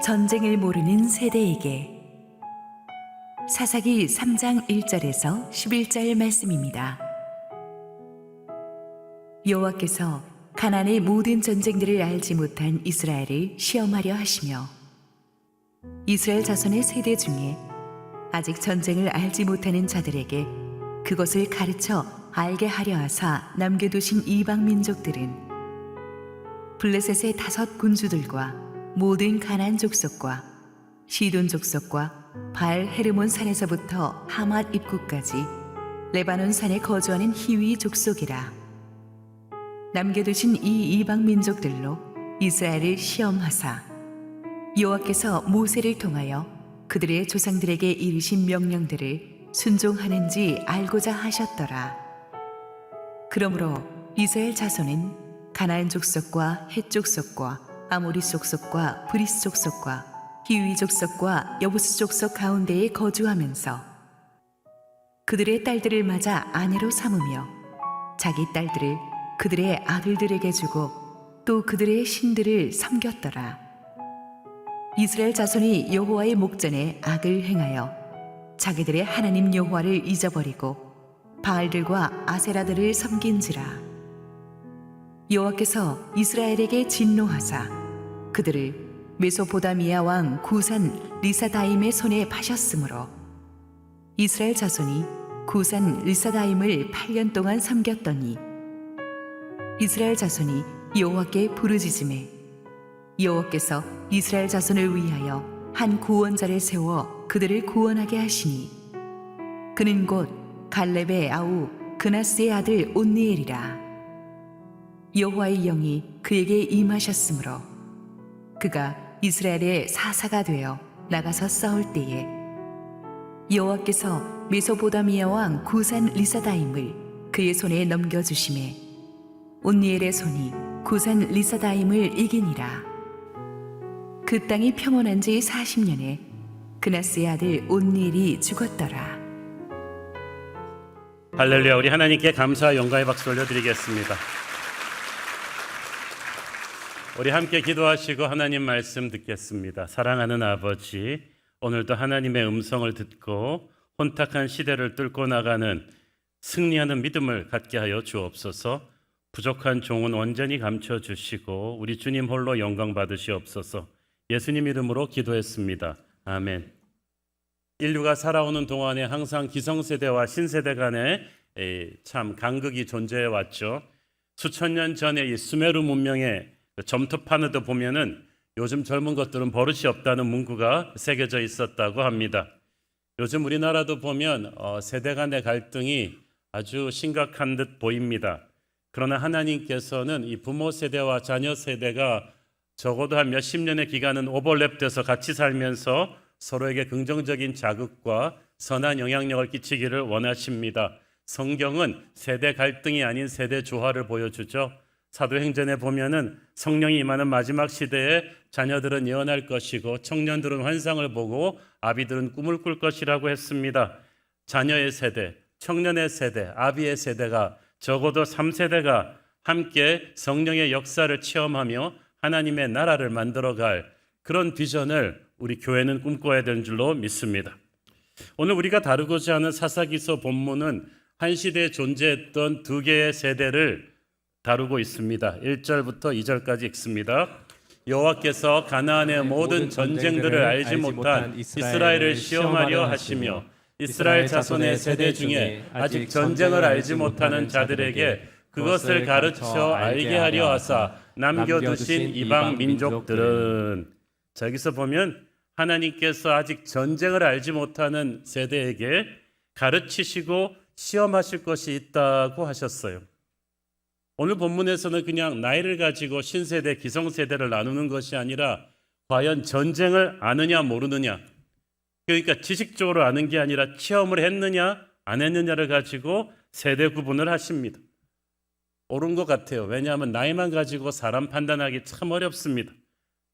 전쟁을 모르는 세대에게 사사기 3장 1절에서 11절 말씀입니다. 여호와께서 가나안의 모든 전쟁들을 알지 못한 이스라엘을 시험하려 하시며 이스라엘 자손의 세대 중에 아직 전쟁을 알지 못하는 자들에게 그것을 가르쳐 알게 하려 하사 남겨두신 이방 민족들은 블레셋의 5 군주들과 모든 가나안 족속과 시돈 족속과 바알 헤르몬 산에서부터 하맛 입구까지 레바논 산에 거주하는 히위 족속이라. 남겨두신 이 이방 민족들로 이스라엘을 시험하사 여호와께서 모세를 통하여 그들의 조상들에게 이르신 명령들을 순종하는지 알고자 하셨더라. 그러므로 이스라엘 자손은 가나안 족속과 헷 족속과 아모리 족속과 브리스 족속과 히위 족속과 여부스 족속 가운데에 거주하면서 그들의 딸들을 맞아 아내로 삼으며 자기 딸들을 그들의 아들들에게 주고 또 그들의 신들을 섬겼더라. 이스라엘 자손이 여호와의 목전에 악을 행하여 자기들의 하나님 여호와를 잊어버리고 바알들과 아세라들을 섬긴지라. 여호와께서 이스라엘에게 진노하사 그들을 메소포다미아 왕 구산 리사다임의 손에 파셨으므로 이스라엘 자손이 구산 리사다임을 8년 동안 섬겼더니 이스라엘 자손이 여호와께 부르짖음에 여호와께서 이스라엘 자손을 위하여 한 구원자를 세워 그들을 구원하게 하시니 그는 곧 갈렙의 아우 그나스의 아들 온니엘이라. 여호와의 영이 그에게 임하셨으므로 그가 이스라엘의 사사가 되어 나가서 싸울 때에 여호와께서 메소포다미아 왕 구산 리사다임을 그의 손에 넘겨주심에 온니엘의 손이 구산 리사다임을 이기니라. 그 땅이 평온한 지 40년에 그나스의 아들 온니엘이 죽었더라. 할렐루야. 우리 하나님께 감사와 영광의 박수 올려드리겠습니다. 우리 함께 기도하시고 하나님 말씀 듣겠습니다. 사랑하는 아버지, 오늘도 하나님의 음성을 듣고 혼탁한 시대를 뚫고 나가는 승리하는 믿음을 갖게 하여 주옵소서. 부족한 종은 온전히 감춰주시고 우리 주님 홀로 영광 받으시옵소서. 예수님 이름으로 기도했습니다. 아멘. 인류가 살아오는 동안에 항상 기성세대와 신세대 간에 참 간극이 존재해 왔죠. 수천 년 전에 이 수메르 문명의 점토판에도 보면은 요즘 젊은 것들은 버릇이 없다는 문구가 새겨져 있었다고 합니다. 요즘 우리나라도 보면 세대 간의 갈등이 아주 심각한 듯 보입니다. 그러나 하나님께서는 이 부모 세대와 자녀 세대가 적어도 한 몇십 년의 기간은 오버랩돼서 같이 살면서 서로에게 긍정적인 자극과 선한 영향력을 끼치기를 원하십니다. 성경은 세대 갈등이 아닌 세대 조화를 보여주죠. 사도행전에 보면은 성령이 임하는 마지막 시대에 자녀들은 예언할 것이고 청년들은 환상을 보고 아비들은 꿈을 꿀 것이라고 했습니다. 자녀의 세대, 청년의 세대, 아비의 세대가 적어도 3세대가 함께 성령의 역사를 체험하며 하나님의 나라를 만들어갈 그런 비전을 우리 교회는 꿈꿔야 되는 줄로 믿습니다. 오늘 우리가 다루고자 하는 사사기서 본문은 한 시대에 존재했던 2개의 세대를 다루고 있습니다. 1절부터 2절까지 읽습니다. 여호와께서 가나안의 모든 전쟁들을 알지 못한 이스라엘을 시험하려 하시며 이스라엘 자손의 세대 중에 아직 전쟁을 알지 못하는 자들에게 그것을 가르쳐 알게 하려 하사 남겨두신 이방 민족들은. 자, 여기서 보면 하나님께서 아직 전쟁을 알지 못하는 세대에게 가르치시고 시험하실 것이 있다고 하셨어요. 오늘 본문에서는 그냥 나이를 가지고 신세대, 기성세대를 나누는 것이 아니라 과연 전쟁을 아느냐 모르느냐, 그러니까 지식적으로 아는 게 아니라 체험을 했느냐 안 했느냐를 가지고 세대 구분을 하십니다. 옳은 것 같아요. 왜냐하면 나이만 가지고 사람 판단하기 참 어렵습니다.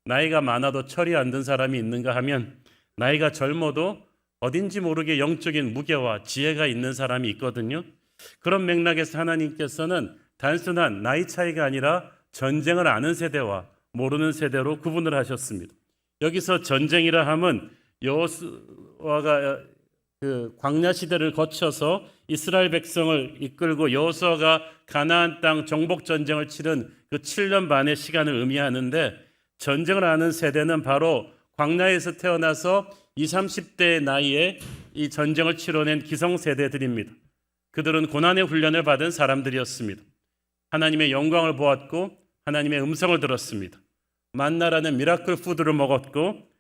나이가 많아도 철이 안 든 사람이 있는가 하면 나이가 젊어도 어딘지 모르게 영적인 무게와 지혜가 있는 사람이 있거든요. 그런 맥락에서 하나님께서는 단순한 나이 차이가 아니라 전쟁을 아는 세대와 모르는 세대로 구분을 하셨습니다. 여기서 전쟁이라 함은 여호수아가 그 광야 시대를 거쳐서 이스라엘 백성을 이끌고 여호수아가 가나안 땅 정복 전쟁을 치른 그 7년 반의 시간을 의미하는데, 전쟁을 하는 세대는 바로 광야에서 태어나서 20, 30대의 나이에 이 전쟁을 치러낸 기성 세대들입니다. 그들은 고난의 훈련을 받은 사람들이었습니다. 하나님의 영광을 보았고 하나님의 음성을 들었습니다. 만나라는 미라클 푸드를 먹었고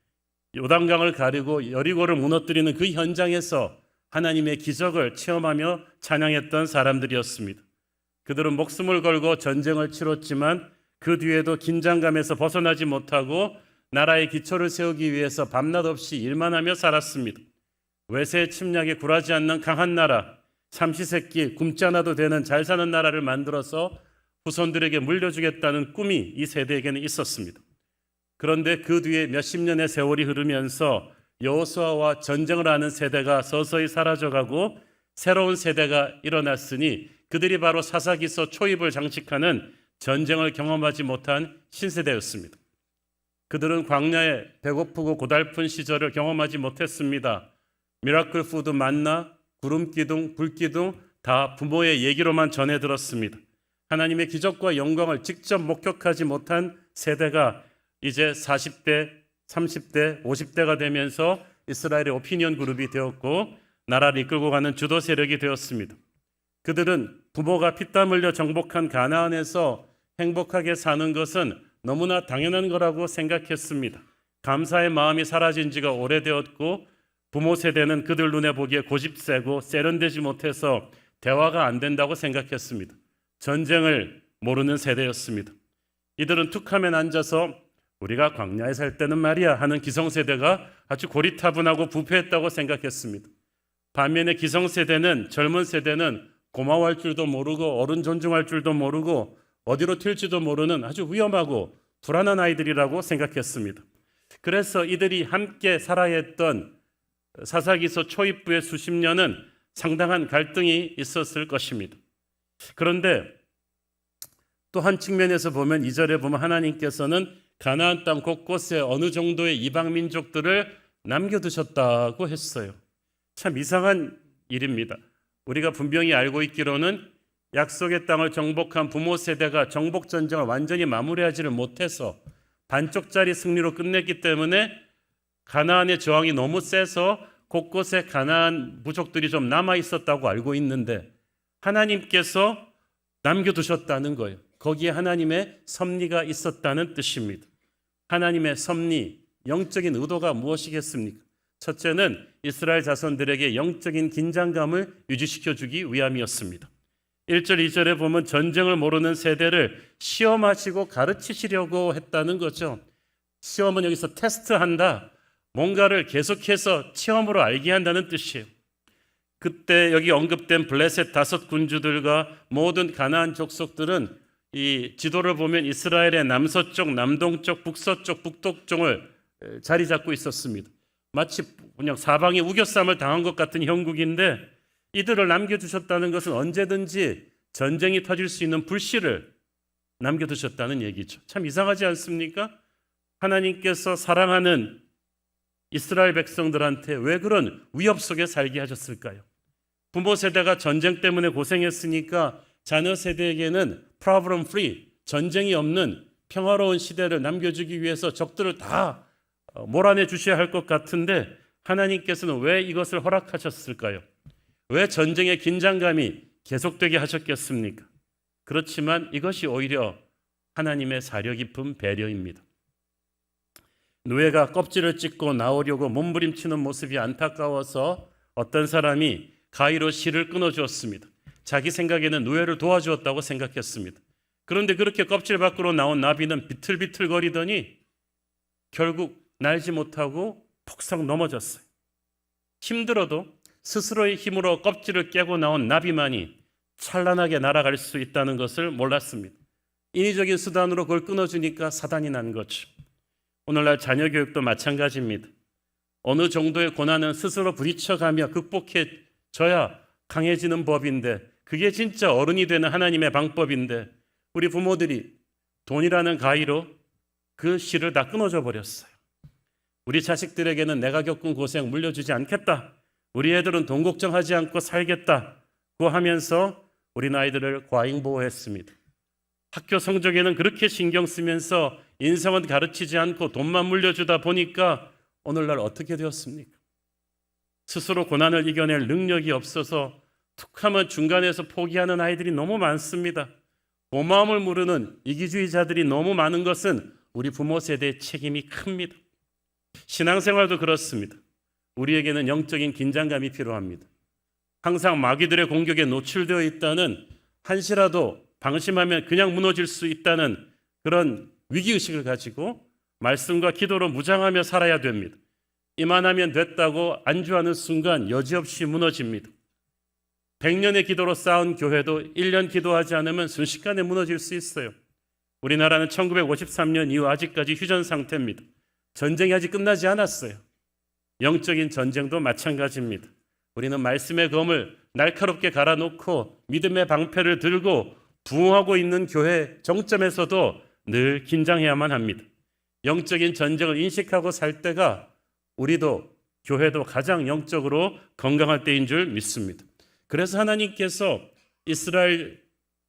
요단강을 가리고 여리고를 무너뜨리는 그 현장에서 하나님의 기적을 체험하며 찬양했던 사람들이었습니다. 그들은 목숨을 걸고 전쟁을 치렀지만 그 뒤에도 긴장감에서 벗어나지 못하고 나라의 기초를 세우기 위해서 밤낮 없이 일만 하며 살았습니다. 외세의 침략에 굴하지 않는 강한 나라, 삼시세끼 굶지 않아도 되는 잘 사는 나라를 만들어서 후손들에게 물려주겠다는 꿈이 이 세대에게는 있었습니다. 그런데 그 뒤에 몇십 년의 세월이 흐르면서 여호수아와 전쟁을 하는 세대가 서서히 사라져가고 새로운 세대가 일어났으니 그들이 바로 사사기서 초입을 장식하는 전쟁을 경험하지 못한 신세대였습니다. 그들은 광야에 배고프고 고달픈 시절을 경험하지 못했습니다. 미라클 푸드 만나, 구름 기둥, 불 기둥 다 부모의 얘기로만 전해 들었습니다. 하나님의 기적과 영광을 직접 목격하지 못한 세대가 이제 40대, 30대, 50대가 되면서 이스라엘의 오피니언 그룹이 되었고 나라를 이끌고 가는 주도 세력이 되었습니다. 그들은 부모가 피땀 흘려 정복한 가나안에서 행복하게 사는 것은 너무나 당연한 거라고 생각했습니다. 감사의 마음이 사라진 지가 오래되었고 부모 세대는 그들 눈에 보기에 고집세고 세련되지 못해서 대화가 안 된다고 생각했습니다. 전쟁을 모르는 세대였습니다. 이들은 툭하면 앉아서 우리가 광야에 살 때는 말이야 하는 기성세대가 아주 고리타분하고 부패했다고 생각했습니다. 반면에 기성세대는, 젊은 세대는 고마워할 줄도 모르고 어른 존중할 줄도 모르고 어디로 튈지도 모르는 아주 위험하고 불안한 아이들이라고 생각했습니다. 그래서 이들이 함께 살아야 했던 사사기서 초입부의 수십 년은 상당한 갈등이 있었을 것입니다. 그런데 또 한 측면에서 보면 2절에 보면 하나님께서는 가나안 땅 곳곳에 어느 정도의 이방 민족들을 남겨두셨다고 했어요. 참 이상한 일입니다. 우리가 분명히 알고 있기로는 약속의 땅을 정복한 부모 세대가 정복 전쟁을 완전히 마무리하지를 못해서 반쪽짜리 승리로 끝냈기 때문에 가나안의 저항이 너무 세서 곳곳에 가나안 부족들이 좀 남아 있었다고 알고 있는데 하나님께서 남겨두셨다는 거예요. 거기에 하나님의 섭리가 있었다는 뜻입니다. 하나님의 섭리, 영적인 의도가 무엇이겠습니까? 첫째는 이스라엘 자손들에게 영적인 긴장감을 유지시켜주기 위함이었습니다. 1절, 2절에 보면 전쟁을 모르는 세대를 시험하시고 가르치시려고 했다는 거죠. 시험은 여기서 테스트한다. 뭔가를 계속해서 체험으로 알게 한다는 뜻이에요. 그때 여기 언급된 블레셋 5 군주들과 모든 가나안 족속들은 이 지도를 보면 이스라엘의 남서쪽, 남동쪽, 북서쪽, 북동쪽을 자리 잡고 있었습니다. 마치 그냥 사방에 우겨쌈을 당한 것 같은 형국인데 이들을 남겨두셨다는 것은 언제든지 전쟁이 터질 수 있는 불씨를 남겨두셨다는 얘기죠. 참 이상하지 않습니까? 하나님께서 사랑하는 이스라엘 백성들한테 왜 그런 위협 속에 살게 하셨을까요? 부모 세대가 전쟁 때문에 고생했으니까 자녀 세대에게는 problem free, 전쟁이 없는 평화로운 시대를 남겨주기 위해서 적들을 다 몰아내 주셔야 할 것 같은데 하나님께서는 왜 이것을 허락하셨을까요? 왜 전쟁의 긴장감이 계속되게 하셨겠습니까? 그렇지만 이것이 오히려 하나님의 사려 깊은 배려입니다. 노예가 껍질을 찢고 나오려고 몸부림치는 모습이 안타까워서 어떤 사람이 가위로 실을 끊어주었습니다. 자기 생각에는 노예를 도와주었다고 생각했습니다. 그런데 그렇게 껍질 밖으로 나온 나비는 비틀비틀거리더니 결국 날지 못하고 폭삭 넘어졌어요. 힘들어도 스스로의 힘으로 껍질을 깨고 나온 나비만이 찬란하게 날아갈 수 있다는 것을 몰랐습니다. 인위적인 수단으로 그걸 끊어주니까 사단이 난 거죠. 오늘날 자녀 교육도 마찬가지입니다. 어느 정도의 고난은 스스로 부딪혀가며 극복해져야 강해지는 법인데 그게 진짜 어른이 되는 하나님의 방법인데 우리 부모들이 돈이라는 가위로 그 실을 다 끊어줘 버렸어요. 우리 자식들에게는 내가 겪은 고생 물려주지 않겠다. 우리 애들은 돈 걱정하지 않고 살겠다고 하면서 우리 아이들을 과잉보호했습니다. 학교 성적에는 그렇게 신경 쓰면서 인성은 가르치지 않고 돈만 물려주다 보니까 오늘날 어떻게 되었습니까? 스스로 고난을 이겨낼 능력이 없어서 툭하면 중간에서 포기하는 아이들이 너무 많습니다. 고마움을 모르는 이기주의자들이 너무 많은 것은 우리 부모 세대의 책임이 큽니다. 신앙생활도 그렇습니다. 우리에게는 영적인 긴장감이 필요합니다. 항상 마귀들의 공격에 노출되어 있다는, 한시라도 방심하면 그냥 무너질 수 있다는 그런 위기의식을 가지고 말씀과 기도로 무장하며 살아야 됩니다. 이만하면 됐다고 안주하는 순간 여지없이 무너집니다. 100년의 기도로 쌓은 교회도 1년 기도하지 않으면 순식간에 무너질 수 있어요. 우리나라는 1953년 이후 아직까지 휴전 상태입니다. 전쟁이 아직 끝나지 않았어요. 영적인 전쟁도 마찬가지입니다. 우리는 말씀의 검을 날카롭게 갈아놓고 믿음의 방패를 들고 부흥하고 있는 교회 정점에서도 늘 긴장해야만 합니다. 영적인 전쟁을 인식하고 살 때가 우리도 교회도 가장 영적으로 건강할 때인 줄 믿습니다. 그래서 하나님께서 이스라엘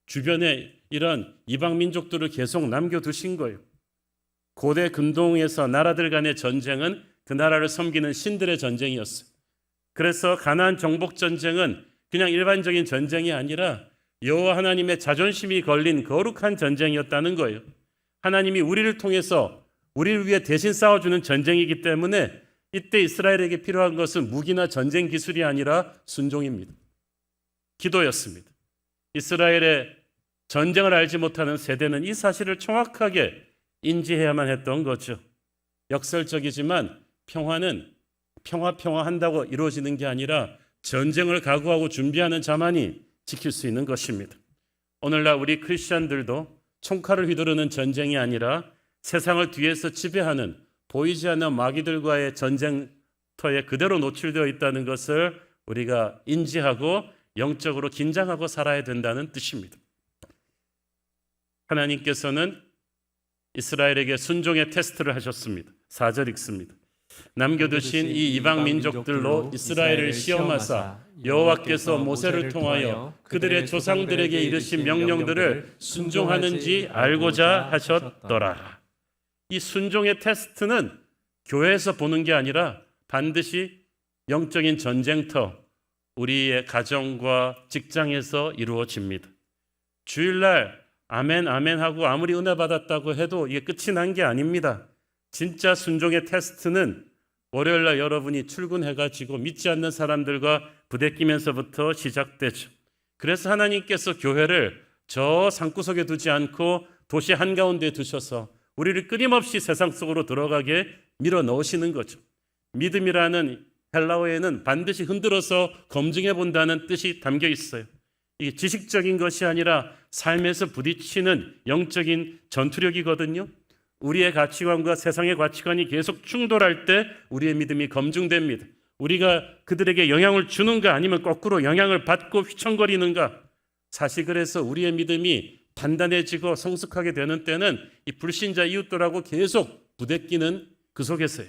주변에 이런 이방 민족들을 계속 남겨두신 거예요. 고대 근동에서 나라들 간의 전쟁은 그 나라를 섬기는 신들의 전쟁이었어요. 그래서 가나안 정복 전쟁은 그냥 일반적인 전쟁이 아니라 여호와 하나님의 자존심이 걸린 거룩한 전쟁이었다는 거예요. 하나님이 우리를 통해서 우리를 위해 대신 싸워주는 전쟁이기 때문에 이때 이스라엘에게 필요한 것은 무기나 전쟁 기술이 아니라 순종입니다. 기도였습니다. 이스라엘의 전쟁을 알지 못하는 세대는 이 사실을 정확하게 인지해야만 했던 거죠. 역설적이지만 평화는 평화한다고 이루어지는 게 아니라 전쟁을 각오하고 준비하는 자만이 지킬 수 있는 것입니다. 오늘날 우리 크리스천들도 총칼을 휘두르는 전쟁이 아니라 세상을 뒤에서 지배하는 보이지 않는 마귀들과의 전쟁터에 그대로 노출되어 있다는 것을 우리가 인지하고 영적으로 긴장하고 살아야 된다는 뜻입니다. 하나님께서는 이스라엘에게 순종의 테스트를 하셨습니다. 4절 읽습니다. 남겨두신 이 이방 민족들로 이스라엘을 시험하사 여호와께서 모세를 통하여 그들의 조상들에게 이르신 명령들을 순종하는지 알고자 하셨더라. 이 순종의 테스트는 교회에서 보는 게 아니라 반드시 영적인 전쟁터, 우리의 가정과 직장에서 이루어집니다. 주일날 아멘 아멘 하고 아무리 은혜 받았다고 해도 이게 끝이 난 게 아닙니다. 진짜 순종의 테스트는 월요일날 여러분이 출근해가지고 믿지 않는 사람들과 부대끼면서부터 시작되죠. 그래서 하나님께서 교회를 저 산구석에 두지 않고 도시 한가운데 두셔서 우리를 끊임없이 세상 속으로 들어가게 밀어 넣으시는 거죠. 믿음이라는 헬라어에는 반드시 흔들어서 검증해 본다는 뜻이 담겨 있어요. 이게 지식적인 것이 아니라 삶에서 부딪히는 영적인 전투력이거든요. 우리의 가치관과 세상의 가치관이 계속 충돌할 때 우리의 믿음이 검증됩니다. 우리가 그들에게 영향을 주는가 아니면 거꾸로 영향을 받고 휘청거리는가. 사실 그래서 우리의 믿음이 단단해지고 성숙하게 되는 때는 이 불신자 이웃들하고 계속 부대끼는 그 속에서요.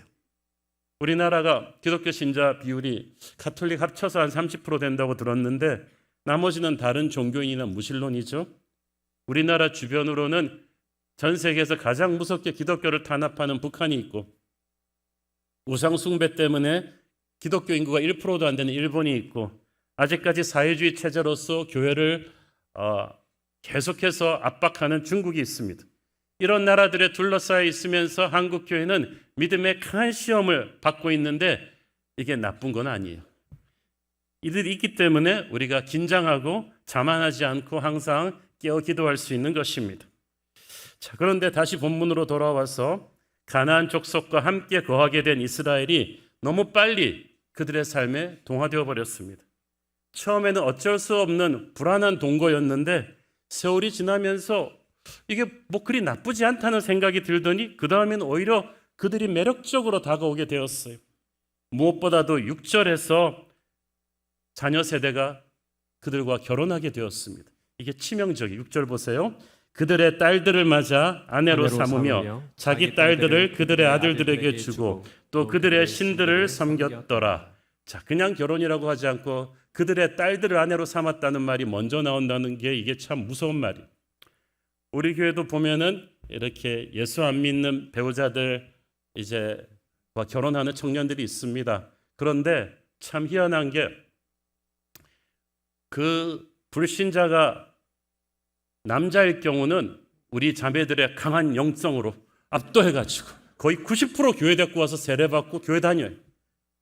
우리나라가 기독교 신자 비율이 가톨릭 합쳐서 한 30% 된다고 들었는데 나머지는 다른 종교인이나 무신론이죠. 우리나라 주변으로는 전 세계에서 가장 무섭게 기독교를 탄압하는 북한이 있고 우상 숭배 때문에 기독교 인구가 1%도 안 되는 일본이 있고 아직까지 사회주의 체제로서 교회를 계속해서 압박하는 중국이 있습니다. 이런 나라들에 둘러싸여 있으면서 한국 교회는 믿음의 강한 시험을 받고 있는데 이게 나쁜 건 아니에요. 이들이 있기 때문에 우리가 긴장하고 자만하지 않고 항상 깨어 기도할 수 있는 것입니다. 자, 그런데 다시 본문으로 돌아와서 가나안 족속과 함께 거하게 된 이스라엘이 너무 빨리 그들의 삶에 동화되어 버렸습니다. 처음에는 어쩔 수 없는 불안한 동거였는데 세월이 지나면서 이게 뭐 그리 나쁘지 않다는 생각이 들더니 그 다음에는 오히려 그들이 매력적으로 다가오게 되었어요. 무엇보다도 6절에서 자녀 세대가 그들과 결혼하게 되었습니다. 이게 치명적이에요. 6절 보세요. 그들의 딸들을 맞아 아내로 삼으며 자기 딸들을 그들의 아들들에게 주고 또 그들의 신들을 섬겼더라. 자, 그냥 결혼이라고 하지 않고 그들의 딸들을 아내로 삼았다는 말이 먼저 나온다는 게 이게 참 무서운 말이에요. 우리 교회도 보면은 이렇게 예수 안 믿는 배우자들 이제 결혼하는 청년들이 있습니다. 그런데 참 희한한 게 그 불신자가 남자일 경우는 우리 자매들의 강한 영성으로 압도해가지고 거의 90% 교회 데리고 와서 세례받고 교회 다녀요.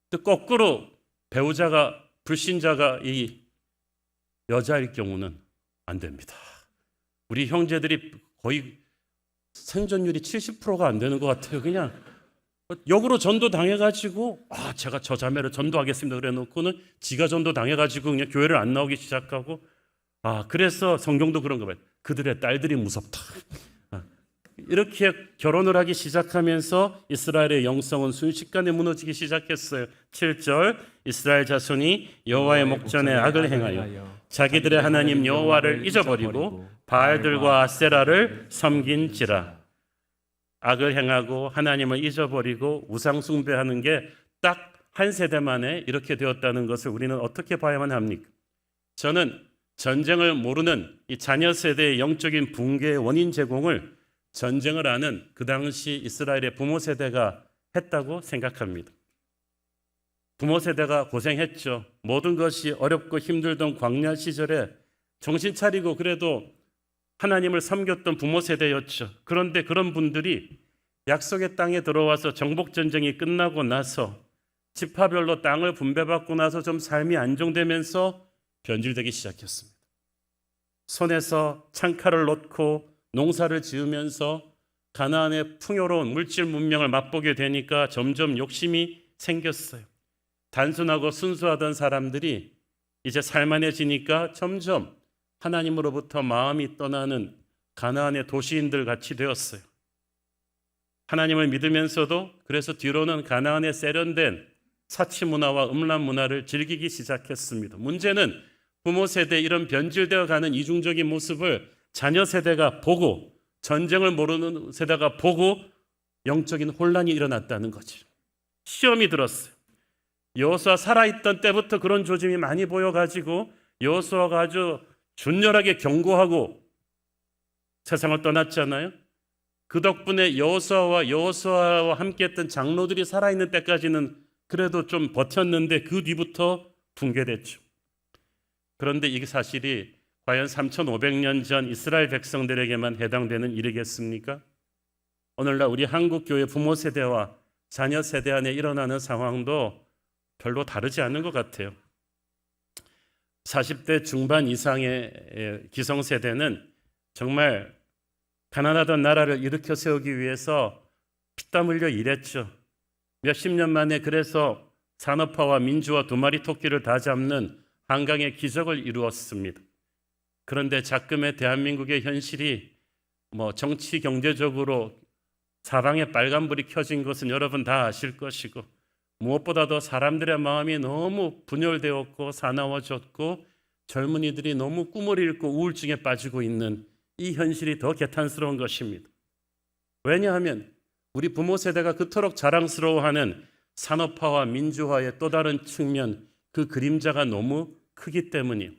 또 거꾸로 배우자가 불신자가 이 여자일 경우는 안 됩니다. 우리 형제들이 거의 생존율이 70%가 안 되는 것 같아요. 그냥 역으로 전도 당해가지고 제가 저 자매를 전도하겠습니다 그래 놓고는 지가 전도 당해가지고 그냥 교회를 안 나오기 시작하고 그래서 성경도 그런 거 봐요. 그들의 딸들이 무섭다. 이렇게 결혼을 하기 시작하면서 이스라엘의 영성은 순식간에 무너지기 시작했어요. 7절 이스라엘 자손이 여호와의 목전에 악을 행하여 자기들의 하나님 여호와를 잊어버리고 바알들과 아세라를 섬긴지라. 악을 행하고 하나님을 잊어버리고 우상 숭배하는 게 딱 한 세대 만에 이렇게 되었다는 것을 우리는 어떻게 봐야만 합니까? 저는 전쟁을 모르는 이 자녀 세대의 영적인 붕괴의 원인 제공을 전쟁을 아는 그 당시 이스라엘의 부모 세대가 했다고 생각합니다. 부모 세대가 고생했죠. 모든 것이 어렵고 힘들던 광야 시절에 정신 차리고 그래도 하나님을 섬겼던 부모 세대였죠. 그런데 그런 분들이 약속의 땅에 들어와서 정복 전쟁이 끝나고 나서 지파별로 땅을 분배받고 나서 좀 삶이 안정되면서 변질되기 시작했습니다. 손에서 창칼을 놓고 농사를 지으면서 가나안의 풍요로운 물질 문명을 맛보게 되니까 점점 욕심이 생겼어요. 단순하고 순수하던 사람들이 이제 살만해지니까 점점 하나님으로부터 마음이 떠나는 가나안의 도시인들 같이 되었어요. 하나님을 믿으면서도 그래서 뒤로는 가나안에 세련된 사치 문화와 음란 문화를 즐기기 시작했습니다. 문제는 부모 세대 이런 변질되어 가는 이중적인 모습을 자녀 세대가 보고 전쟁을 모르는 세대가 보고 영적인 혼란이 일어났다는 거죠. 시험이 들었어요. 여호수아 살아있던 때부터 그런 조짐이 많이 보여가지고 여호수아가 아주 준열하게 경고하고 세상을 떠났잖아요. 그 덕분에 여호수아와 함께했던 장로들이 살아있는 때까지는 그래도 좀 버텼는데 그 뒤부터 붕괴됐죠. 그런데 이 사실이 과연 3,500년 전 이스라엘 백성들에게만 해당되는 일이겠습니까? 오늘날 우리 한국 교회 부모 세대와 자녀 세대 안에 일어나는 상황도 별로 다르지 않은 것 같아요. 40대 중반 이상의 기성세대는 정말 가난하던 나라를 일으켜 세우기 위해서 피땀 흘려 일했죠. 몇십 년 만에 그래서 산업화와 민주화 두 마리 토끼를 다 잡는 한강의 기적을 이루었습니다. 그런데 작금의 대한민국의 현실이 정치 경제적으로 사방에 빨간불이 켜진 것은 여러분 다 아실 것이고 무엇보다도 사람들의 마음이 너무 분열되었고 사나워졌고 젊은이들이 너무 꿈을 잃고 우울증에 빠지고 있는 이 현실이 더 개탄스러운 것입니다. 왜냐하면 우리 부모 세대가 그토록 자랑스러워하는 산업화와 민주화의 또 다른 측면, 그 그림자가 너무 크기 때문이에요.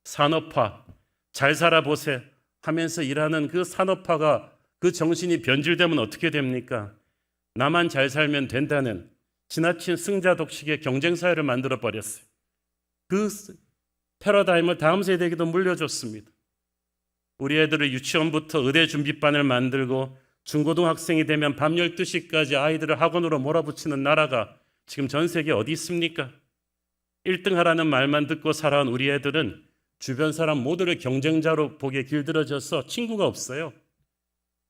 산업화, 잘 살아보세 하면서 일하는 그 산업화가 그 정신이 변질되면 어떻게 됩니까? 나만 잘 살면 된다는 지나친 승자 독식의 경쟁사회를 만들어 버렸어요. 그 패러다임을 다음 세대에게도 물려줬습니다. 우리 애들을 유치원부터 의대 준비반을 만들고 중고등학생이 되면 밤 12시까지 아이들을 학원으로 몰아붙이는 나라가 지금 전 세계에 어디 있습니까? 1등 하라는 말만 듣고 살아온 우리 애들은 주변 사람 모두를 경쟁자로 보기에 길들여져서 친구가 없어요.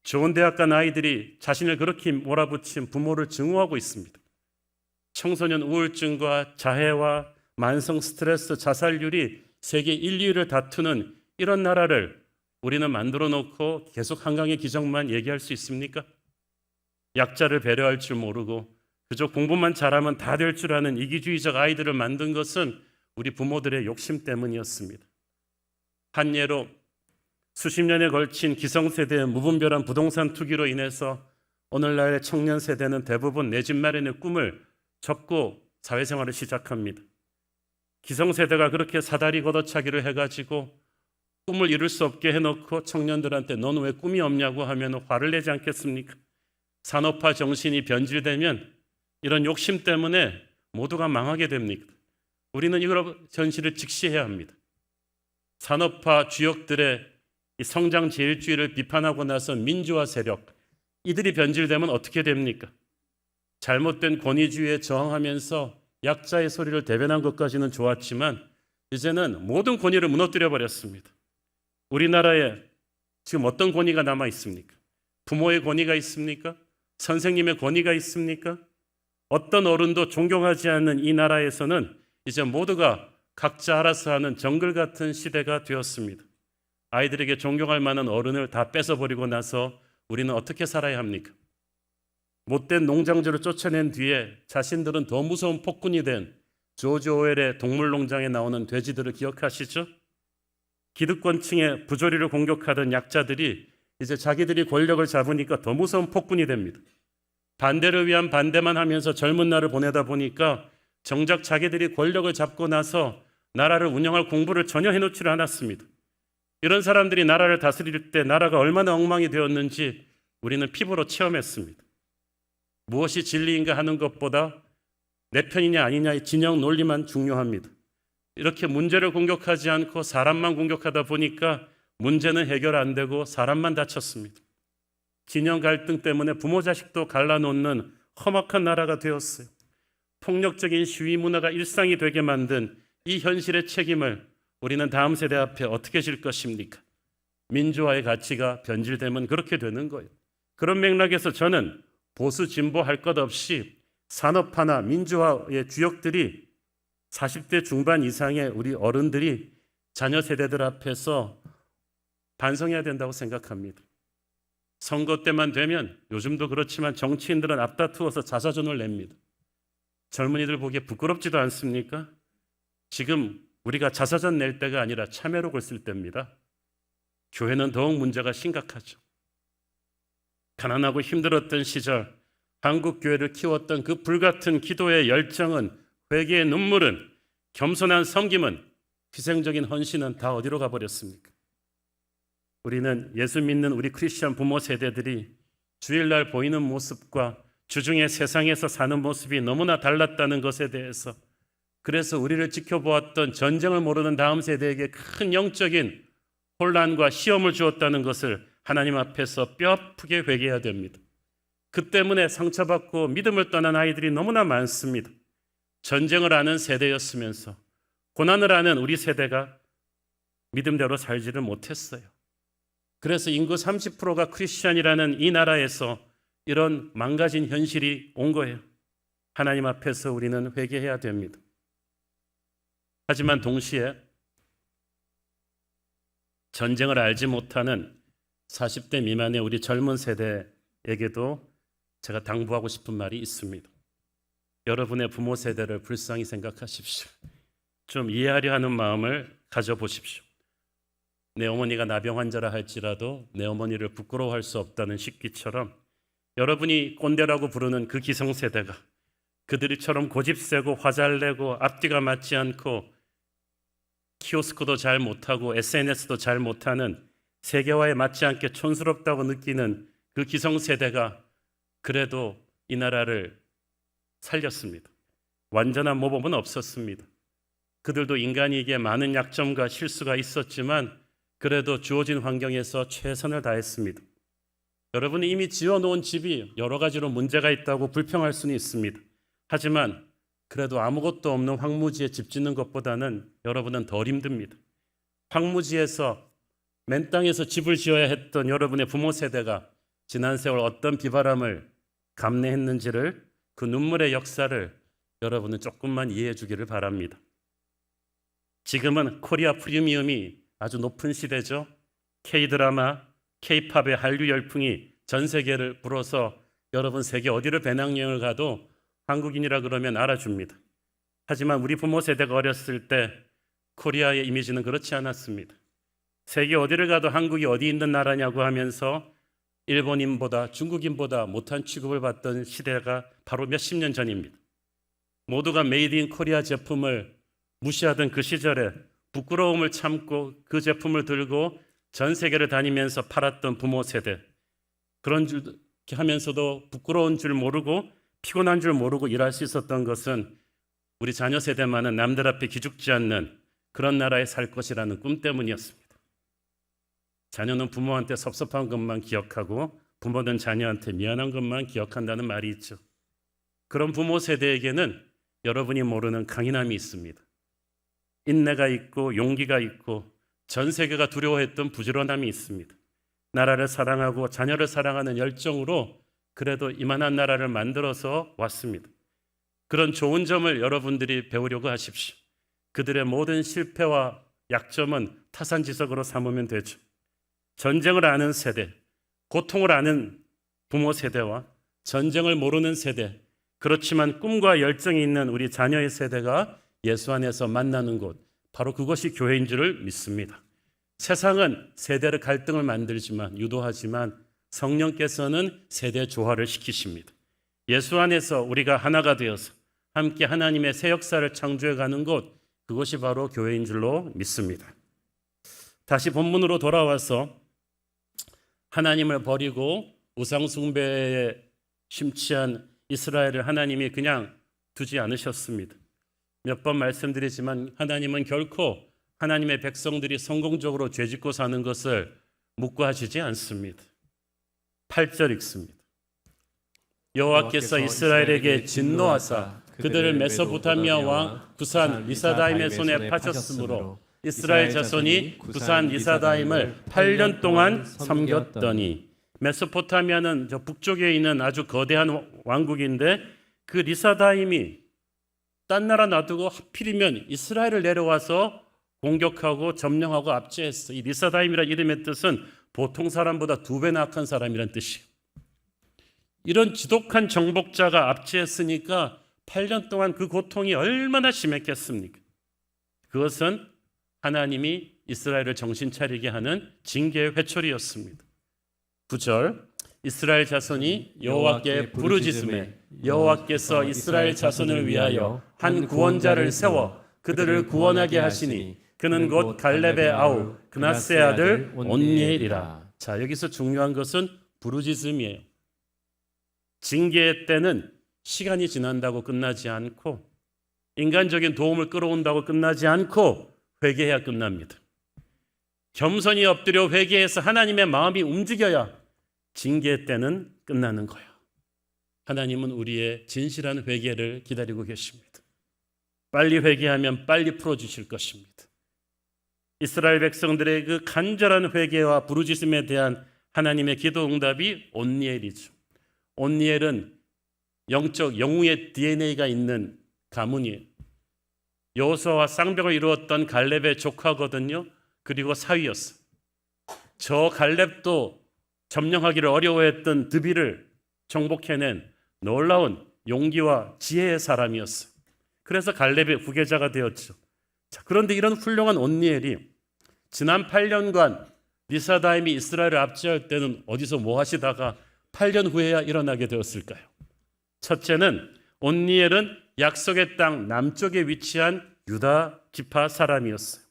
좋은 대학 간 아이들이 자신을 그렇게 몰아붙인 부모를 증오하고 있습니다. 청소년 우울증과 자해와 만성 스트레스, 자살률이 세계 1, 2위를 다투는 이런 나라를 우리는 만들어 놓고 계속 한강의 기적만 얘기할 수 있습니까? 약자를 배려할 줄 모르고 그저 공부만 잘하면 다 될 줄 아는 이기주의적 아이들을 만든 것은 우리 부모들의 욕심 때문이었습니다. 한 예로 수십 년에 걸친 기성세대의 무분별한 부동산 투기로 인해서 오늘날의 청년 세대는 대부분 내 집 마련의 꿈을 접고 사회생활을 시작합니다. 기성세대가 그렇게 사다리 걷어차기를 해가지고 꿈을 이룰 수 없게 해놓고 청년들한테 넌 왜 꿈이 없냐고 하면 화를 내지 않겠습니까? 산업화 정신이 변질되면 이런 욕심 때문에 모두가 망하게 됩니다. 우리는 이걸 현실을 직시해야 합니다. 산업화 주역들의 이 성장 제일주의를 비판하고 나서 민주화 세력, 이들이 변질되면 어떻게 됩니까? 잘못된 권위주의에 저항하면서 약자의 소리를 대변한 것까지는 좋았지만 이제는 모든 권위를 무너뜨려 버렸습니다. 우리나라에 지금 어떤 권위가 남아 있습니까? 부모의 권위가 있습니까? 선생님의 권위가 있습니까? 어떤 어른도 존경하지 않는 이 나라에서는 이제 모두가 각자 알아서 하는 정글 같은 시대가 되었습니다. 아이들에게 존경할 만한 어른을 다 뺏어버리고 나서 우리는 어떻게 살아야 합니까? 못된 농장주를 쫓아낸 뒤에 자신들은 더 무서운 폭군이 된 조지 오웰의 동물농장에 나오는 돼지들을 기억하시죠? 기득권층의 부조리를 공격하던 약자들이 이제 자기들이 권력을 잡으니까 더 무서운 폭군이 됩니다. 반대를 위한 반대만 하면서 젊은 날을 보내다 보니까 정작 자기들이 권력을 잡고 나서 나라를 운영할 공부를 전혀 해놓지를 않았습니다. 이런 사람들이 나라를 다스릴 때 나라가 얼마나 엉망이 되었는지 우리는 피부로 체험했습니다. 무엇이 진리인가 하는 것보다 내 편이냐 아니냐의 진영 논리만 중요합니다. 이렇게 문제를 공격하지 않고 사람만 공격하다 보니까 문제는 해결 안 되고 사람만 다쳤습니다. 진영 갈등 때문에 부모 자식도 갈라놓는 험악한 나라가 되었어요. 폭력적인 시위 문화가 일상이 되게 만든 이 현실의 책임을 우리는 다음 세대 앞에 어떻게 질 것입니까? 민주화의 가치가 변질되면 그렇게 되는 거예요. 그런 맥락에서 저는 보수 진보 할 것 없이 산업화나 민주화의 주역들이 40대 중반 이상의 우리 어른들이 자녀 세대들 앞에서 반성해야 된다고 생각합니다. 선거 때만 되면 요즘도 그렇지만 정치인들은 앞다투어서 자사전을 냅니다. 젊은이들 보기에 부끄럽지도 않습니까? 지금 우리가 자사전 낼 때가 아니라 참여록을 쓸 때입니다. 교회는 더욱 문제가 심각하죠. 가난하고 힘들었던 시절 한국 교회를 키웠던 그 불같은 기도의 열정은, 회개의 눈물은, 겸손한 섬김은, 희생적인 헌신은 다 어디로 가버렸습니까? 우리는 예수 믿는 우리 크리스천 부모 세대들이 주일날 보이는 모습과 주중에 세상에서 사는 모습이 너무나 달랐다는 것에 대해서, 그래서 우리를 지켜보았던 전쟁을 모르는 다음 세대에게 큰 영적인 혼란과 시험을 주었다는 것을 하나님 앞에서 뼈아프게 회개해야 됩니다. 그 때문에 상처받고 믿음을 떠난 아이들이 너무나 많습니다. 전쟁을 아는 세대였으면서 고난을 아는 우리 세대가 믿음대로 살지를 못했어요. 그래서 인구 30%가 크리스천이라는 이 나라에서 이런 망가진 현실이 온 거예요. 하나님 앞에서 우리는 회개해야 됩니다. 하지만 동시에 전쟁을 알지 못하는 40대 미만의 우리 젊은 세대에게도 제가 당부하고 싶은 말이 있습니다. 여러분의 부모 세대를 불쌍히 생각하십시오. 좀 이해하려 하는 마음을 가져보십시오. 내 어머니가 나병 환자라 할지라도 내 어머니를 부끄러워할 수 없다는 식기처럼 여러분이 꼰대라고 부르는 그 기성세대가 그들이처럼 고집세고 화잘내고 앞뒤가 맞지 않고 키오스크도 잘 못하고 SNS도 잘 못하는 세계화에 맞지 않게 촌스럽다고 느끼는 그 기성세대가 그래도 이 나라를 살렸습니다. 완전한 모범은 없었습니다. 그들도 인간이기에 많은 약점과 실수가 있었지만 그래도 주어진 환경에서 최선을 다했습니다. 여러분이 이미 지어놓은 집이 여러 가지로 문제가 있다고 불평할 수는 있습니다. 하지만 그래도 아무것도 없는 황무지에 집 짓는 것보다는 여러분은 덜 힘듭니다. 황무지에서 맨 땅에서 집을 지어야 했던 여러분의 부모 세대가 지난 세월 어떤 비바람을 감내했는지를, 그 눈물의 역사를 여러분은 조금만 이해해 주기를 바랍니다. 지금은 코리아 프리미엄이 아주 높은 시대죠. K-드라마, K-팝의 한류 열풍이 전 세계를 불어서 여러분 세계 어디를 배낭여행을 가도 한국인이라 그러면 알아줍니다. 하지만 우리 부모 세대가 어렸을 때 코리아의 이미지는 그렇지 않았습니다. 세계 어디를 가도 한국이 어디 있는 나라냐고 하면서 일본인보다 중국인보다 못한 취급을 받던 시대가 바로 몇십 년 전입니다. 모두가 메이드 인 코리아 제품을 무시하던 그 시절에 부끄러움을 참고 그 제품을 들고 전 세계를 다니면서 팔았던 부모 세대, 그런 줄 하면서도 부끄러운 줄 모르고 피곤한 줄 모르고 일할 수 있었던 것은 우리 자녀 세대만은 남들 앞에 기죽지 않는 그런 나라에 살 것이라는 꿈 때문이었습니다. 자녀는 부모한테 섭섭한 것만 기억하고 부모는 자녀한테 미안한 것만 기억한다는 말이 있죠. 그런 부모 세대에게는 여러분이 모르는 강인함이 있습니다. 인내가 있고 용기가 있고 전 세계가 두려워했던 부지런함이 있습니다. 나라를 사랑하고 자녀를 사랑하는 열정으로 그래도 이만한 나라를 만들어서 왔습니다. 그런 좋은 점을 여러분들이 배우려고 하십시오. 그들의 모든 실패와 약점은 타산지석으로 삼으면 되죠. 전쟁을 아는 세대, 고통을 아는 부모 세대와 전쟁을 모르는 세대, 그렇지만 꿈과 열정이 있는 우리 자녀의 세대가 예수 안에서 만나는 곳, 바로 그것이 교회인 줄을 믿습니다. 세상은 세대의 갈등을 만들지만 유도하지만 성령께서는 세대 조화를 시키십니다. 예수 안에서 우리가 하나가 되어서 함께 하나님의 새 역사를 창조해 가는 곳, 그것이 바로 교회인 줄로 믿습니다. 다시 본문으로 돌아와서 하나님을 버리고 우상 숭배에 심취한 이스라엘을 하나님이 그냥 두지 않으셨습니다. 몇 번 말씀드리지만 하나님은 결코 하나님의 백성들이 성공적으로 죄짓고 사는 것을 묵과하시지 않습니다. 8절 읽습니다. 여호와께서 이스라엘에게 진노하사 그들을 메소포타미아 왕 구산 리사다임의 손에 파셨으므로 이스라엘 자손이 구산 리사다임을 8년 동안 섬겼더니, 메소포타미아는 저 북쪽에 있는 아주 거대한 왕국인데 그 리사다임이 딴 나라 놔두고 하필이면 이스라엘을 내려와서 공격하고 점령하고 압제했어. 이 리사다임이라는 이름의 뜻은 보통 사람보다 2배나 악한 사람이란 뜻이에요. 이런 지독한 정복자가 압제했으니까 8년 동안 그 고통이 얼마나 심했겠습니까? 그것은 하나님이 이스라엘을 정신 차리게 하는 징계의 회초리였습니다. 9절, 이스라엘 자손이 여호와께 부르짖음에 여호와께서 이스라엘 자손을 위하여 한 구원자를 세워 그들을 구원하게 하시니 그는 곧 갈렙의 아우 그나스의 아들 온니엘이라. 자, 여기서 중요한 것은 부르짖음이에요. 징계의 때는 시간이 지난다고 끝나지 않고 인간적인 도움을 끌어온다고 끝나지 않고 회개해야 끝납니다. 겸손히 엎드려 회개해서 하나님의 마음이 움직여야 징계의 때는 끝나는 거예요. 하나님은 우리의 진실한 회개를 기다리고 계십니다. 빨리 회개하면 빨리 풀어주실 것입니다. 이스라엘 백성들의 그 간절한 회개와 부르짖음에 대한 하나님의 기도 응답이 온니엘이죠. 온니엘은 영적 영웅의 DNA가 있는 가문이에요. 여호수아와 쌍벽을 이루었던 갈렙의 조카거든요. 그리고 사위였어요. 저 갈렙도 점령하기를 어려워했던 드비를 정복해낸 놀라운 용기와 지혜의 사람이었어요. 그래서 갈렙의 후계자가 되었죠. 자, 그런데 이런 훌륭한 온니엘이 지난 8년간 리사다임이 이스라엘을 압제할 때는 어디서 뭐 하시다가 8년 후에야 일어나게 되었을까요? 첫째는 온니엘은 약속의 땅 남쪽에 위치한 유다 지파 사람이었어요.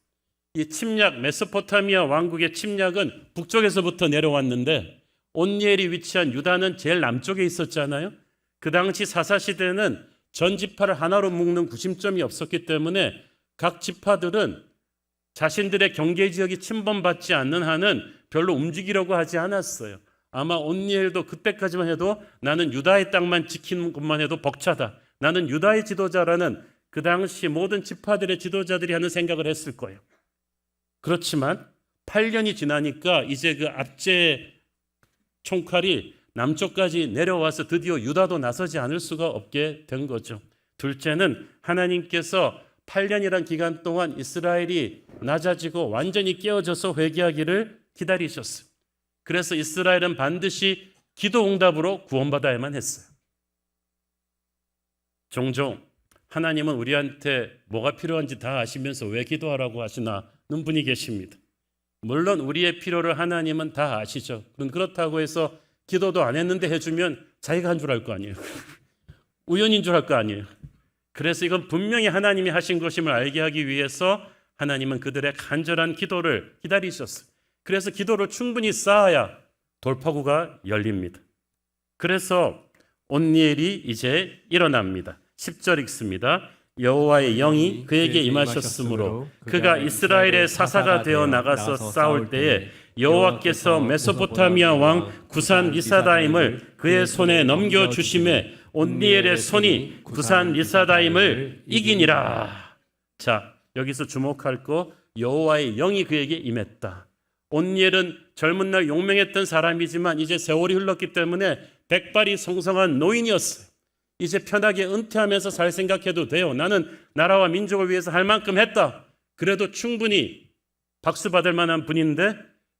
이 침략, 메소포타미아 왕국의 침략은 북쪽에서부터 내려왔는데 온니엘이 위치한 유다는 제일 남쪽에 있었잖아요. 그 당시 사사시대는 전 지파를 하나로 묶는 구심점이 없었기 때문에 각 지파들은 자신들의 경계지역이 침범받지 않는 한은 별로 움직이려고 하지 않았어요. 아마 온니엘도 그때까지만 해도 나는 유다의 땅만 지키는 것만 해도 벅차다. 나는 유다의 지도자라는 그 당시 모든 지파들의 지도자들이 하는 생각을 했을 거예요. 그렇지만 8년이 지나니까 이제 그 압제 총칼이 남쪽까지 내려와서 드디어 유다도 나서지 않을 수가 없게 된 거죠. 둘째는 하나님께서 8년이란 기간 동안 이스라엘이 낮아지고 완전히 깨어져서 회개하기를 기다리셨어요. 그래서 이스라엘은 반드시 기도 응답으로 구원받아야만 했어요. 종종 하나님은 우리한테 뭐가 필요한지 다 아시면서 왜 기도하라고 하시나는 분이 계십니다. 물론 우리의 필요를 하나님은 다 아시죠. 그렇다고 해서 기도도 안 했는데 해주면 자기가 한 줄 알 거 아니에요. 우연인 줄 알 거 아니에요. 그래서 이건 분명히 하나님이 하신 것임을 알게 하기 위해서 하나님은 그들의 간절한 기도를 기다리셨어요. 그래서 기도를 충분히 쌓아야 돌파구가 열립니다. 그래서 온니엘이 이제 일어납니다. 10절 읽습니다. 여호와의 영이 그에게 임하셨으므로 그가 이스라엘의 사사가 되어 나가서 싸울 때에 여호와께서 메소포타미아 왕 구산 리사다임을 그의 손에 넘겨 주심에 온니엘의 손이 구산 리사다임을 이기니라. 자, 여기서 주목할 거 여호와의 영이 그에게 임했다. 온니엘은 젊은 날 용맹했던 사람이지만 이제 세월이 흘렀기 때문에 백발이 성성한 노인이었어요. 이제 편하게 은퇴하면서 살 생각해도 돼요. 나는 나라와 민족을 위해서 할 만큼 했다. 그래도 충분히 박수 받을 만한 분인데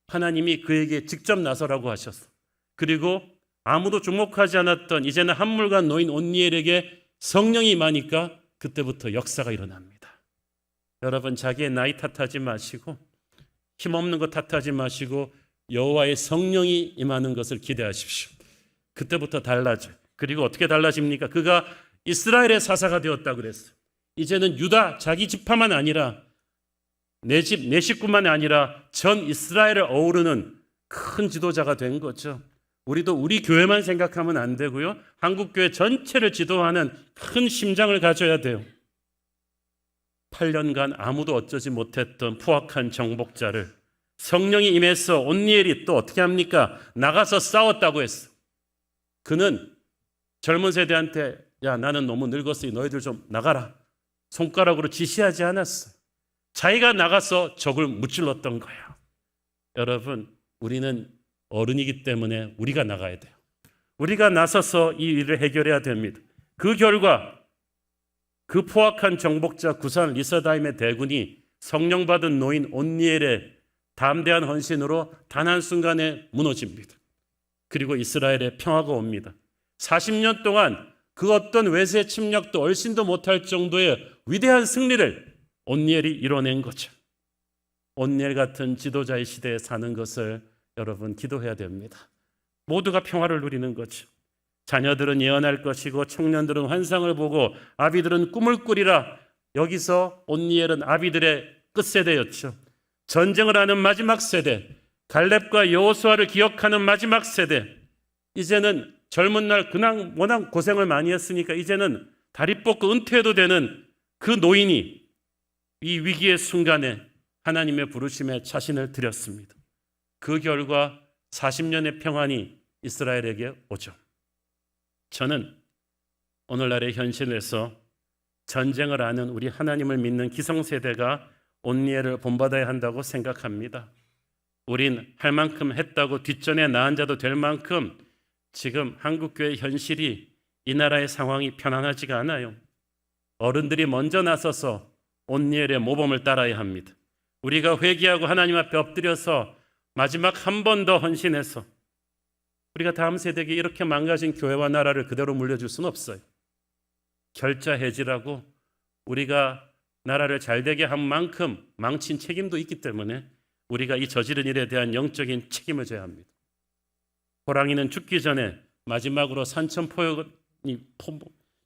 하나님이 그에게 직접 나서라고 하셨어. 그리고 아무도 주목하지 않았던 이제는 한물간 노인 온니엘에게 성령이 임하니까 그때부터 역사가 일어납니다. 여러분, 자기의 나이 탓하지 마시고 힘없는 것 탓하지 마시고 여호와의 성령이 임하는 것을 기대하십시오. 그때부터 달라져요. 그리고 어떻게 달라집니까? 그가 이스라엘의 사사가 되었다 그랬어요. 이제는 유다 자기 지파만 아니라 내 집, 내 식구만 아니라 전 이스라엘을 어우르는 큰 지도자가 된 거죠. 우리도 우리 교회만 생각하면 안 되고요. 한국교회 전체를 지도하는 큰 심장을 가져야 돼요. 8년간 아무도 어쩌지 못했던 포악한 정복자를 성령이 임해서 온니엘이 또 어떻게 합니까? 나가서 싸웠다고 했어. 그는 젊은 세대한테 야, 나는 너무 늙었으니 너희들 좀 나가라. 손가락으로 지시하지 않았어. 자기가 나가서 적을 무찔렀던 거예요. 여러분, 우리는 어른이기 때문에 우리가 나가야 돼요. 우리가 나서서 이 일을 해결해야 됩니다. 그 결과 그 포악한 정복자 구산 리사다임의 대군이 성령 받은 노인 온니엘의 담대한 헌신으로 단 한순간에 무너집니다. 그리고 이스라엘에 평화가 옵니다. 40년 동안 그 어떤 외세 침략도 얼씬도 못할 정도의 위대한 승리를 온니엘이 이뤄낸 거죠. 온니엘 같은 지도자의 시대에 사는 것을 여러분 기도해야 됩니다. 모두가 평화를 누리는 거죠. 자녀들은 예언할 것이고 청년들은 환상을 보고 아비들은 꿈을 꾸리라. 여기서 온니엘은 아비들의 끝세대였죠. 전쟁을 하는 마지막 세대, 갈렙과 여호수아를 기억하는 마지막 세대. 이제는 젊은 날 그냥 워낙 고생을 많이 했으니까 이제는 다리 뻗고 은퇴해도 되는 그 노인이 이 위기의 순간에 하나님의 부르심에 자신을 드렸습니다. 그 결과 40년의 평안이 이스라엘에게 오죠. 저는 오늘날의 현실에서 전쟁을 아는 우리 하나님을 믿는 기성세대가 온니엘을 본받아야 한다고 생각합니다. 우린 할 만큼 했다고 뒷전에 나앉아도 될 만큼 지금 한국교회 현실이 이 나라의 상황이 편안하지가 않아요. 어른들이 먼저 나서서 온니엘의 모범을 따라야 합니다. 우리가 회개하고 하나님 앞에 엎드려서 마지막 한 번 더 헌신해서 우리가 다음 세대에게 이렇게 망가진 교회와 나라를 그대로 물려줄 수는 없어요. 결자 해지라고 우리가 나라를 잘되게 한 만큼 망친 책임도 있기 때문에 우리가 이 저지른 일에 대한 영적인 책임을 져야 합니다. 호랑이는 죽기 전에 마지막으로 산천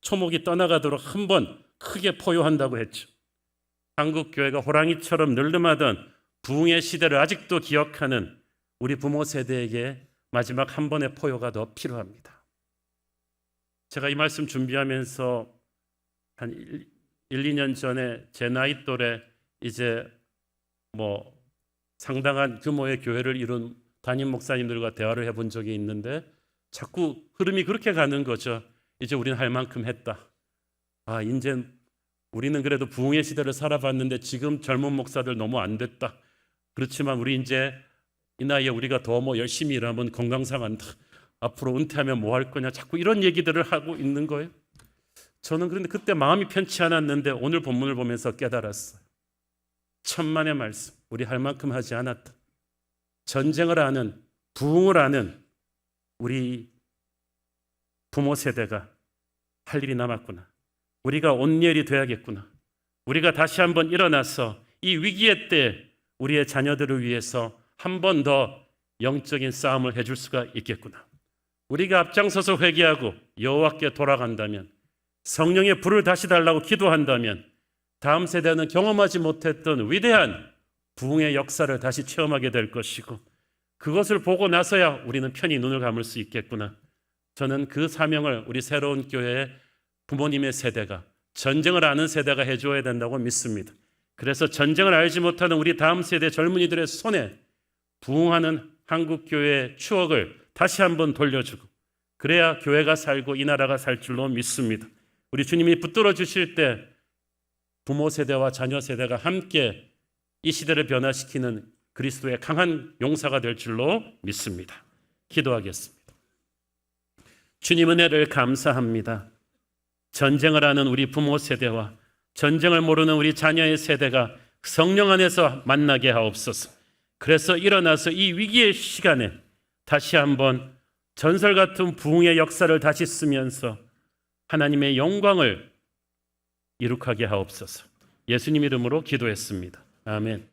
초목이 떠나가도록 한 번 크게 포효한다고 했죠. 한국 교회가 호랑이처럼 늘름하던 부흥의 시대를 아직도 기억하는 우리 부모 세대에게 마지막 한 번의 포효가 더 필요합니다. 제가 이 말씀 준비하면서 한 1, 2년 전에 제 나이 또래 이제 상당한 규모의 교회를 이룬 담임 목사님들과 대화를 해본 적이 있는데 자꾸 흐름이 그렇게 가는 거죠. 이제 우리는 할 만큼 했다. 이제 우리는 그래도 부흥의 시대를 살아봤는데 지금 젊은 목사들 너무 안 됐다. 그렇지만 우리 이제 이 나이에 우리가 더 열심히 일하면 건강 상한다. 앞으로 은퇴하면 뭐 할 거냐. 자꾸 이런 얘기들을 하고 있는 거예요. 저는 그런데 그때 마음이 편치 않았는데 오늘 본문을 보면서 깨달았어요. 천만의 말씀. 우리 할 만큼 하지 않았다. 전쟁을 아는, 부흥을 아는 우리 부모 세대가 할 일이 남았구나. 우리가 온니엘이 돼야겠구나. 우리가 다시 한번 일어나서 이 위기의 때 우리의 자녀들을 위해서 한 번 더 영적인 싸움을 해줄 수가 있겠구나. 우리가 앞장서서 회개하고 여호와께 돌아간다면, 성령의 불을 다시 달라고 기도한다면 다음 세대는 경험하지 못했던 위대한 부흥의 역사를 다시 체험하게 될 것이고, 그것을 보고 나서야 우리는 편히 눈을 감을 수 있겠구나. 저는 그 사명을 우리 새로운 교회의 부모님의 세대가, 전쟁을 아는 세대가 해줘야 된다고 믿습니다. 그래서 전쟁을 알지 못하는 우리 다음 세대 젊은이들의 손에 부흥하는 한국교회의 추억을 다시 한번 돌려주고, 그래야 교회가 살고 이 나라가 살 줄로 믿습니다. 우리 주님이 붙들어 주실 때 부모 세대와 자녀 세대가 함께 이 시대를 변화시키는 그리스도의 강한 용사가 될 줄로 믿습니다. 기도하겠습니다. 주님, 은혜를 감사합니다. 전쟁을 하는 우리 부모 세대와 전쟁을 모르는 우리 자녀의 세대가 성령 안에서 만나게 하옵소서. 그래서 일어나서 이 위기의 시간에 다시 한번 전설 같은 부흥의 역사를 다시 쓰면서 하나님의 영광을 이룩하게 하옵소서. 예수님 이름으로 기도했습니다. 아멘.